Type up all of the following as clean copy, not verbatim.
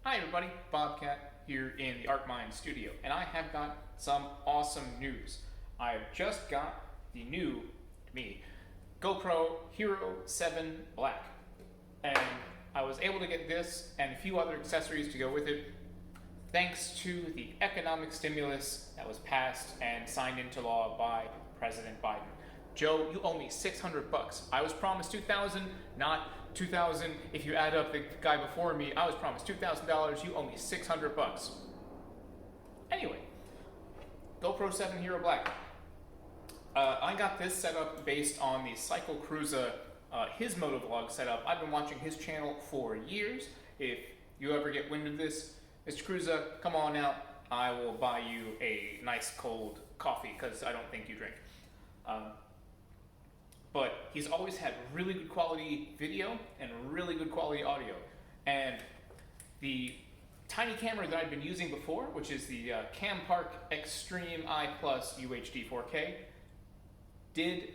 Hi everybody, Bobcat here in the ArcMind studio, and I have got some awesome news. I have just got the new, to me, GoPro Hero 7 Black, and I was able to get this and a few other accessories to go with it thanks to the economic stimulus that was passed and signed into law by President Biden. Joe, you owe me $600. I was promised $2,000, not $2,000. If you add up the guy before me, I was promised $2,000. You owe me $600. Anyway, GoPro 7 Hero Black. I got this set up based on the Cycle Cruiser, his motovlog setup. I've been watching his channel for years. If you ever get wind of this, Mr. Cruiser, come on out. I will buy you a nice cold coffee because I don't think you drink. But he's always had really good quality video and really good quality audio. And the tiny camera that I've been using before, which is the Campark Extreme I Plus UHD 4K, did,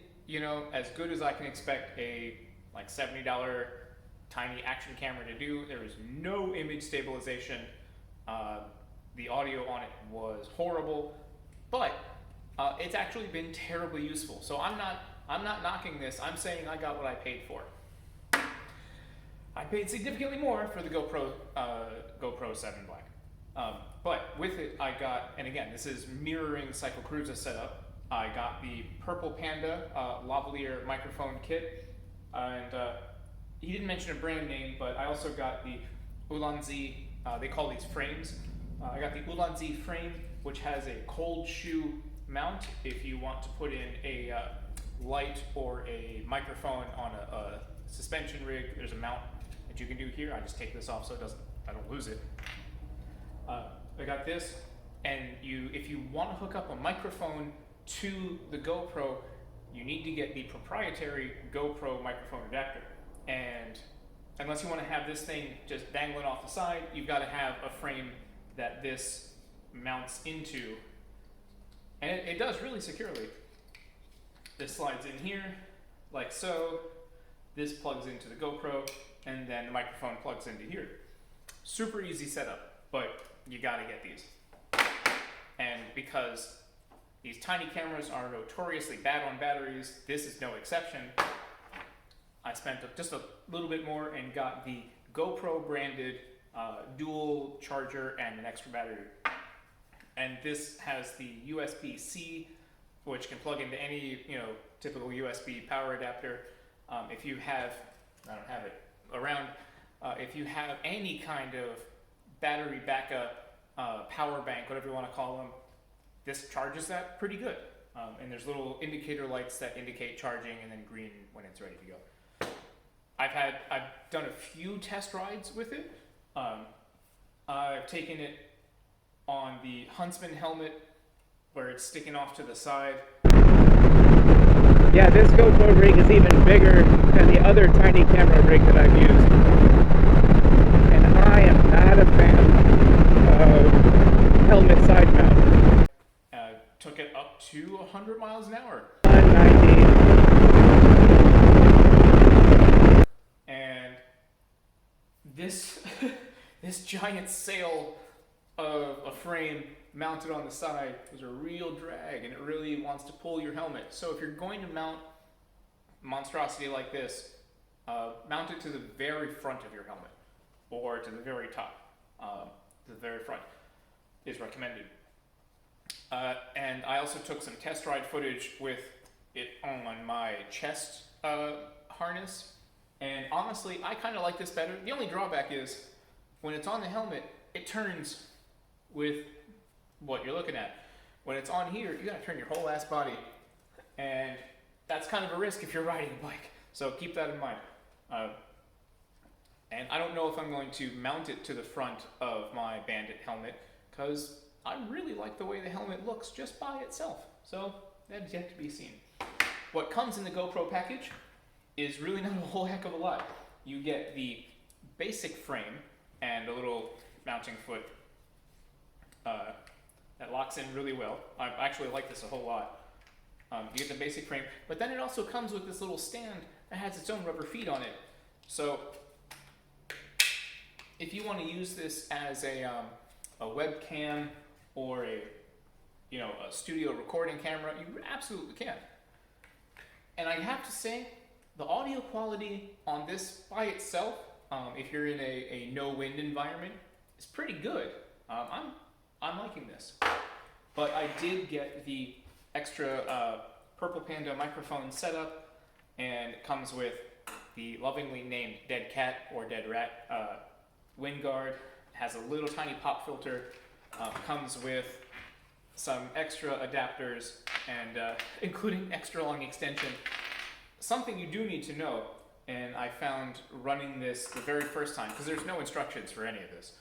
as good as I can expect a like $70 tiny action camera to do. There was no image stabilization. The audio on it was horrible, but it's actually been terribly useful. So I'm not knocking this. I'm saying I got what I paid for. I paid significantly more for the GoPro 7 Black. But with it, I got, and again, this is mirroring Cycle Cruiser setup. I got the Purple Panda lavalier microphone kit, and he didn't mention a brand name, but I also got the Ulanzi. They call these frames. I got the Ulanzi frame, which has a cold shoe mount if you want to put in a light or a microphone on a suspension rig. There's a mount that you can do here. I just take this off so I don't lose it. I got this, and if you want to hook up a microphone to the GoPro, you need to get the proprietary GoPro microphone adapter. And unless you want to have this thing just dangling off the side, you've got to have a frame that this mounts into. And it does really securely. This slides in here, like so. This plugs into the GoPro, and then the microphone plugs into here. Super easy setup, but you gotta get these. And because these tiny cameras are notoriously bad on batteries, this is no exception. I spent just a little bit more and got the GoPro branded dual charger and an extra battery. And this has the USB-C, which can plug into any, typical USB power adapter. If you have, I don't have it around, if you have any kind of battery backup, power bank, whatever you want to call them, this charges that pretty good. And there's little indicator lights that indicate charging and then green when it's ready to go. I've done a few test rides with it. I've taken it on the Huntsman helmet where it's sticking off to the side. Yeah, this GoPro rig is even bigger than the other tiny camera rig that I've used. And I am not a fan of helmet side mount. Took it up to 100 miles an hour. 190. And this this giant sail of a frame mounted on the side was a real drag, and it really wants to pull your helmet. So if you're going to mount a monstrosity like this, mount it to the very front of your helmet, or to the very top. The very front is recommended. And I also took some test ride footage with it on my chest harness, and honestly, I kind of like this better. The only drawback is when it's on the helmet, it turns with what you're looking at. When it's on here, you gotta turn your whole ass body, and that's kind of a risk if you're riding a bike. So keep that in mind. And I don't know if I'm going to mount it to the front of my Bandit helmet, because I really like the way the helmet looks just by itself. So that is yet to be seen. What comes in the GoPro package is really not a whole heck of a lot. You get the basic frame and a little mounting foot that locks in really well. I actually like this a whole lot. You get the basic frame, but then it also comes with this little stand that has its own rubber feet on it. So if you want to use this as a webcam or a studio recording camera, you absolutely can. And I have to say, the audio quality on this by itself, if you're in a no wind environment, is pretty good. I'm liking this. But I did get the extra Purple Panda microphone setup, and it comes with the lovingly named Dead Cat or Dead Rat wind guard. It has a little tiny pop filter. Comes with some extra adapters and including extra long extension. Something you do need to know, and I found running this the very first time, because there's no instructions for any of this.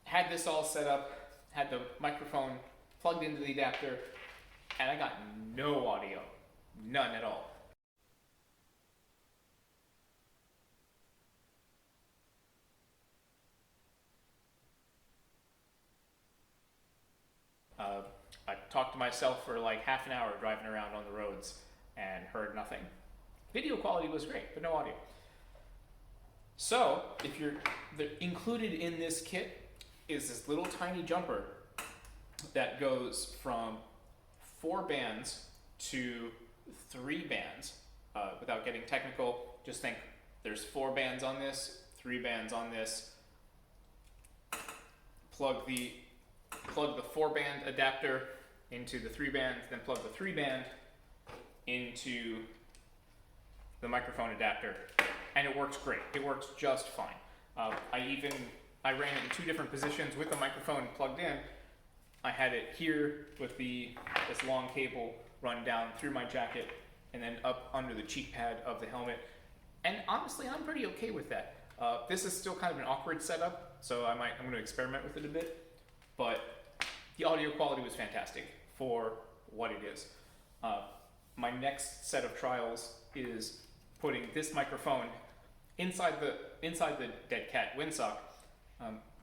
Had this all set up, had the microphone plugged into the adapter, and I got no audio, none at all. I talked to myself for like half an hour driving around on the roads and heard nothing. Video quality was great, but no audio. So, included in this kit is this little tiny jumper that goes from 4 bands to 3 bands. Without getting technical, just think there's 4 bands on this, 3 bands on this. Plug the 4-band adapter into the 3-band, then plug the 3-band into the microphone adapter, and it works great. It works just fine. I ran it in 2 different positions with the microphone plugged in. I had it here with this long cable run down through my jacket and then up under the cheek pad of the helmet. And honestly, I'm pretty okay with that. This is still kind of an awkward setup, so I'm going to experiment with it a bit. But the audio quality was fantastic for what it is. My next set of trials is putting this microphone inside the Dead Cat windsock,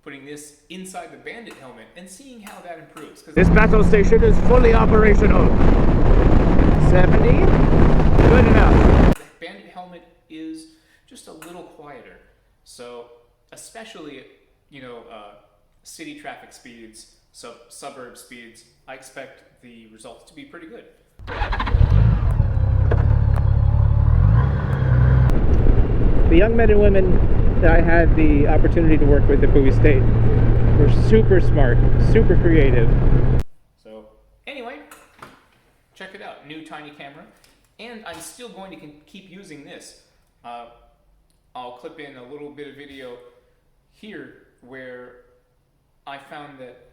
putting this inside the Bandit helmet and seeing how that improves. This battle station is fully operational. 70? Good enough. The Bandit helmet is just a little quieter. So, especially, city traffic speeds, suburb speeds, I expect the results to be pretty good. The young men and women that I had the opportunity to work with at Bowie State were super smart, super creative. So, anyway, check it out. New tiny camera. And I'm still going to keep using this. I'll clip in a little bit of video here where I found that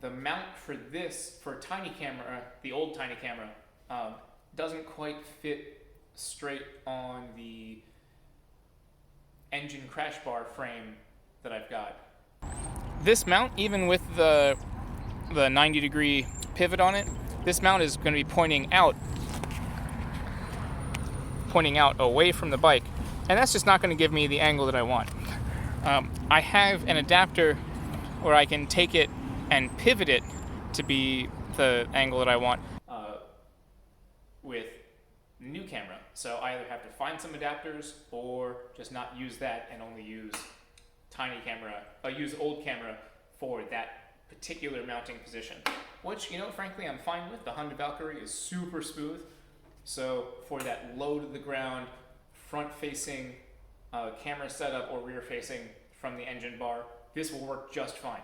the mount for this, for a tiny camera, the old tiny camera, doesn't quite fit straight on the engine crash bar frame that I've got. This mount, even with the 90-degree pivot on it, this mount is going to be pointing out away from the bike, and that's just not going to give me the angle that I want. I have an adapter where I can take it and pivot it to be the angle that I want with the new camera. So I either have to find some adapters or just not use that and only use use old camera for that particular mounting position, which, frankly, I'm fine with. The Honda Valkyrie is super smooth. So for that low to the ground, front-facing camera setup or rear-facing from the engine bar, this will work just fine.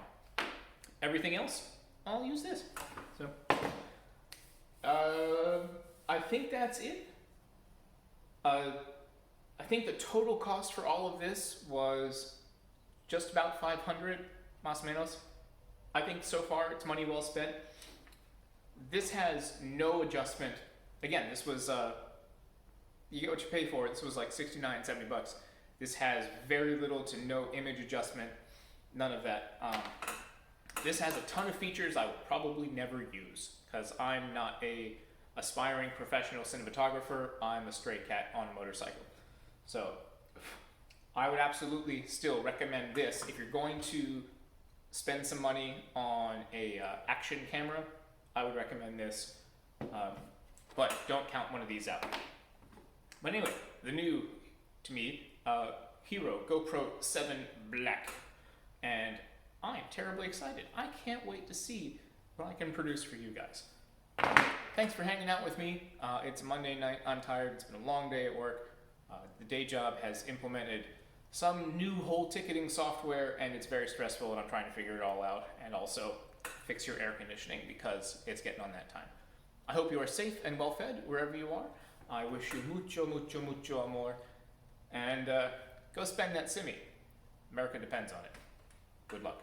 Everything else, I'll use this. So, I think that's it. I think the total cost for all of this was just about $500, más o menos. I think so far it's money well spent. This has no adjustment. Again, this was, you get what you pay for. This was like $69, $70. This has very little to no image adjustment, none of that. This has a ton of features I will probably never use because I'm not a aspiring professional cinematographer. I'm a stray cat on a motorcycle. So I would absolutely still recommend this. If you're going to spend some money on a action camera, I would recommend this. But don't count one of these out. But anyway, the new, to me, Hero GoPro 7 Black. And I am terribly excited. I can't wait to see what I can produce for you guys. Thanks for hanging out with me. It's Monday night. I'm tired. It's been a long day at work. The day job has implemented some new whole ticketing software, and it's very stressful, and I'm trying to figure it all out, and also fix your air conditioning because it's getting on that time. I hope you are safe and well fed wherever you are. I wish you mucho, mucho, mucho amor, and go spend that simi. America depends on it. Good luck.